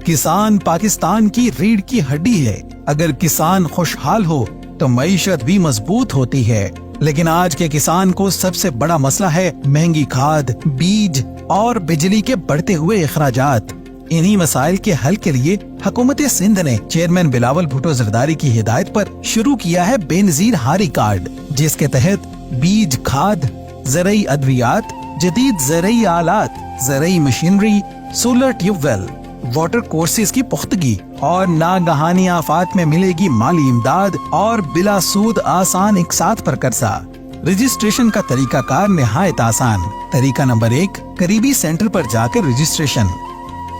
किसान पाकिस्तान की रीढ़ की हड्डी है। अगर किसान खुशहाल हो तो मईशत भी मजबूत होती है। लेकिन आज के किसान को सबसे बड़ा मसला है महंगी खाद, बीज और बिजली के बढ़ते हुए अखराजात। इन्हीं मसाइल के हल के लिए हुकूमत सिंध ने चेयरमैन बिलावल भुट्टो जरदारी की हिदायत पर शुरू किया है बेनजीर हारी कार्ड, जिसके तहत बीज, खाद, ज़रई अद्वियात, जदीद ज़रई आलात, ज़रई machinery, solar tube well, water courses की पुख्तगी और नागहानी आफात में मिलेगी माली इमदाद और बिला सूद आसान इकसात पर कर्जा। रजिस्ट्रेशन का तरीका कार निहायत आसान। तरीका नंबर 1, करीबी सेंटर पर जाकर रजिस्ट्रेशन।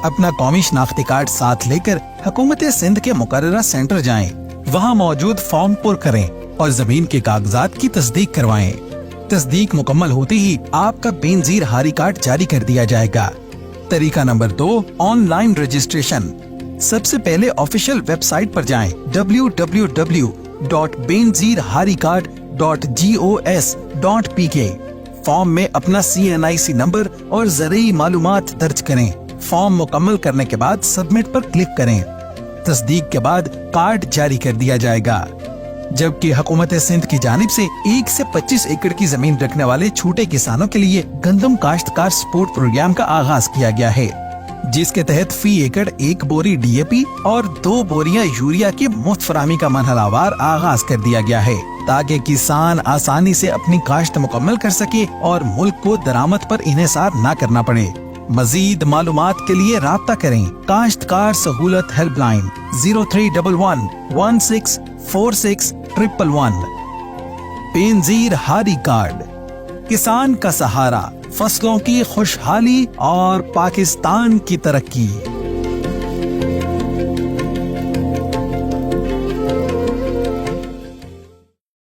अपना कौमी शनाख्ती कार्ड साथ लेकर हुकूमत सिंध के मुकर्ररा सेंटर जाएं। वहां मौजूद फॉर्म पुर करें और जमीन के कागजात की तस्दीक करवाएं। तस्दीक मुकम्मल होते ही आपका बेनजीर हारी कार्ड जारी कर दिया जाएगा। तरीका नंबर 2, ऑनलाइन रजिस्ट्रेशन। सबसे पहले ऑफिशियल वेबसाइट पर जाएं www.benzirharicard.gos.pk। फॉर्म में अपना CNIC नंबर और ज़रई मालूमात दर्ज करें। फॉर्म मुकम्मल करने के बाद सबमिट पर क्लिक करें। तस्दीक के बाद कार्ड जारी कर दिया जाएगा। जबकि हुकूमत सिंध की जानिब से 1 से 25 एकड़ की जमीन रखने वाले छोटे किसानों के लिए गंदम काश्तकार सपोर्ट प्रोग्राम का आगाज किया गया है, जिसके तहत फी एकड़ 1 बोरी DAP और 2 बोरियां यूरिया की मुफ्त फराहमी का मनहलावार आगाज कर दिया गया है, ताकि किसान आसानी से अपनी काश्त मुकम्मल कर सके और मुल्क को दरामद पर इन्हिसार न करना पड़े। मजीद मालूमात के लिए राब्ता करें काश्तकार सहूलत हेल्पलाइन 0311164611। बेनजीर हारी कार्ड, किसान का सहारा, फसलों की खुशहाली और पाकिस्तान की तरक्की।